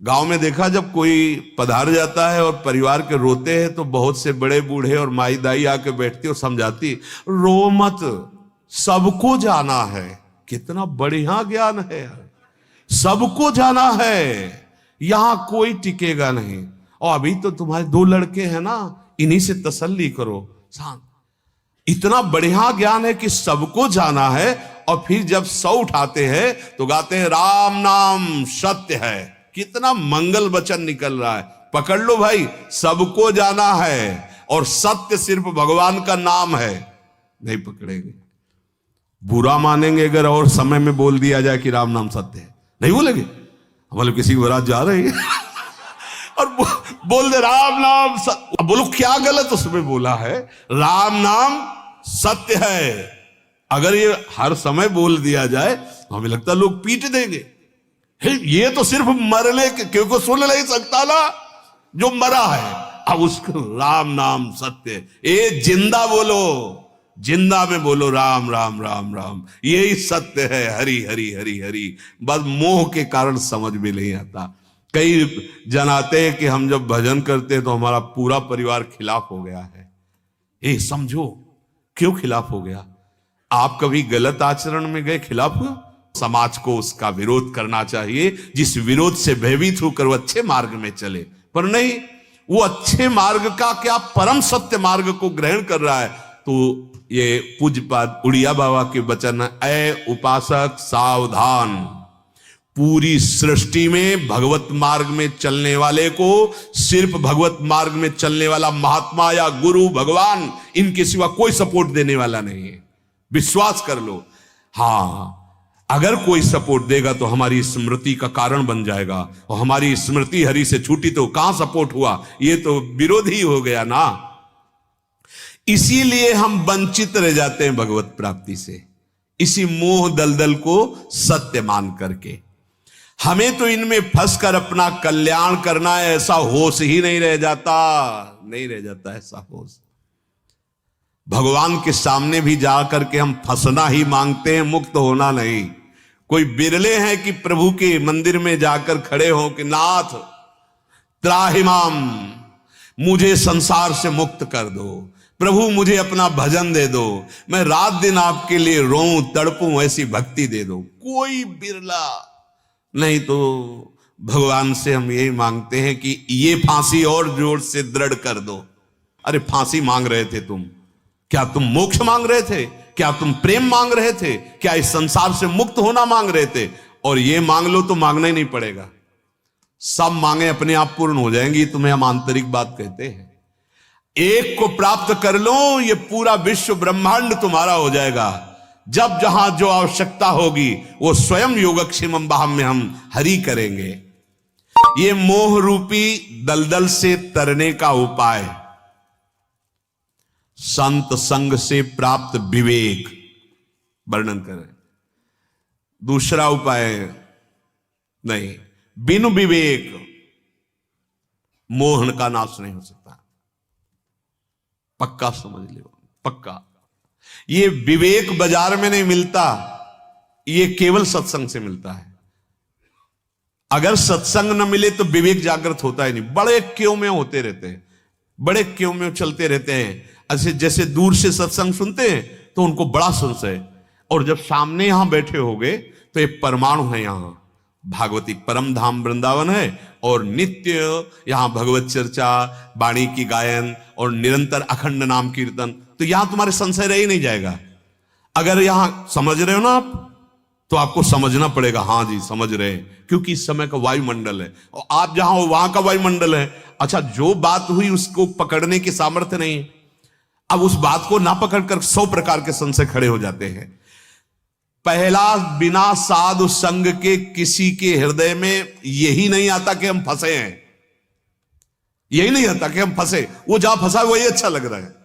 गांव में देखा, जब कोई पधार जाता है और परिवार के रोते हैं तो बहुत से बड़े बूढ़े और माई दाई आके बैठती और समझाती, रो मत, सबको जाना है। कितना बढ़िया ज्ञान है, सबको जाना है, यहां कोई टिकेगा नहीं। और अभी तो तुम्हारे 2 लड़के हैं ना, इन्हीं से तसल्ली करो, शांत। इतना बढ़िया ज्ञान है कि सबको जाना है। और फिर जब 100 उठाते हैं तो गाते हैं राम नाम सत्य है। कितना मंगल वचन निकल रहा है। पकड़ लो भाई, सबको जाना है और सत्य सिर्फ भगवान का नाम है। नहीं पकड़ेंगे, बुरा मानेंगे अगर और समय में बोल दिया जाए कि राम नाम सत्य है, नहीं बोलेंगे। मतलब किसी की बारात जा रही है और बोल दे राम नाम सत्य, बोलो क्या गलत उसमें बोला है? राम नाम सत्य है। अगर ये हर समय बोल दिया जाए तो हमें लगता है लोग पीट देंगे। ये तो सिर्फ मरने के, क्योंकि सुन नहीं सकता ना जो मरा है। अब उसको राम नाम सत्य, ये जिंदा बोलो, जिंदा में बोलो राम राम राम राम, यही सत्य है। हरि हरि हरि हरि। बस मोह के कारण समझ में नहीं आता। कई जन आते हैं कि हम जब भजन करते हैं तो हमारा पूरा परिवार खिलाफ हो गया है। ए समझो क्यों खिलाफ हो गया? आप कभी गलत आचरण में गए, खिलाफ हुआ? समाज को उसका विरोध करना चाहिए, जिस विरोध से भयभीत होकर वो अच्छे मार्ग में चले। पर नहीं, वो अच्छे मार्ग का क्या परम सत्य मार्ग को ग्रहण कर रहा है। तो ये पूज्यपाद उड़िया बाबा के वचन, ऐ उपासक सावधान, पूरी सृष्टि में भगवत मार्ग में चलने वाले को सिर्फ भगवत मार्ग में चलने वाला महात्मा या गुरु भगवान, इनके सिवा कोई सपोर्ट देने वाला नहीं है। विश्वास कर लो। हाँ, अगर कोई सपोर्ट देगा तो हमारी स्मृति का कारण बन जाएगा, और हमारी स्मृति हरि से छूटी तो कहां सपोर्ट हुआ? ये तो विरोधी हो गया ना। इसीलिए हम वंचित रह जाते हैं भगवत प्राप्ति से, इसी मोह दलदल को सत्य मान करके। हमें तो इनमें फंसकर अपना कल्याण करना है, ऐसा होश ही नहीं रह जाता, नहीं रह जाता ऐसा होश। भगवान के सामने भी जाकर के हम फंसना ही मांगते हैं, मुक्त होना नहीं। कोई बिरले हैं कि प्रभु के मंदिर में जाकर खड़े हो कि नाथ त्राहिमाम, मुझे संसार से मुक्त कर दो, प्रभु मुझे अपना भजन दे दो, मैं रात दिन आपके लिए रोऊं तड़पूं, ऐसी भक्ति दे दो। कोई बिरला नहीं। तो भगवान से हम यही मांगते हैं कि ये फांसी और जोर से दृढ़ कर दो। अरे फांसी मांग रहे थे तुम, क्या तुम मोक्ष मांग रहे थे? क्या तुम प्रेम मांग रहे थे? क्या इस संसार से मुक्त होना मांग रहे थे? और ये मांग लो तो मांगना ही नहीं पड़ेगा, सब मांगे अपने आप पूर्ण हो जाएंगी। तुम्हें हम आंतरिक बात कहते हैं। एक को प्राप्त कर लो, ये पूरा विश्व ब्रह्मांड तुम्हारा हो जाएगा। जब जहां जो आवश्यकता होगी वो स्वयं योगक्षेमम बाहम में हम हरि करेंगे। ये मोह रूपी दलदल से तरने का उपाय संत संग से प्राप्त विवेक वर्णन करें। दूसरा उपाय नहीं, बिनु विवेक मोहन का नाश नहीं हो सकता। पक्का समझ लो, पक्का। ये विवेक बाजार में नहीं मिलता, ये केवल सत्संग से मिलता है। अगर सत्संग न मिले तो विवेक जागृत होता ही नहीं। बड़े क्यों में होते रहते हैं, बड़े क्यों में चलते रहते हैं। ऐसे जैसे दूर से सत्संग सुनते हैं तो उनको बड़ा संशय, और जब सामने यहां बैठे होगे तो एक परमाणु है, यहां भागवती परम धाम वृंदावन है, और नित्य यहां भगवत चर्चा, वाणी की गायन और निरंतर अखंड नाम कीर्तन। तो यहां तुम्हारे संशय रह ही नहीं जाएगा। अगर यहां समझ रहे हो ना आप, तो आपको समझना पड़ेगा, हां जी समझ रहे हैं, क्योंकि इस समय का वायुमंडल है और आप जहां हो वहां का वायुमंडल है। अच्छा, जो बात हुई उसको पकड़ने की सामर्थ्य नहीं है। अब उस बात को ना पकड़कर 100 प्रकार के संशय खड़े हो जाते हैं। पहला, बिना साधु संग के किसी के हृदय में यही नहीं आता कि हम फंसे हैं, यही नहीं आता कि हम फंसे। वो जहां फंसा वही अच्छा लग रहा है।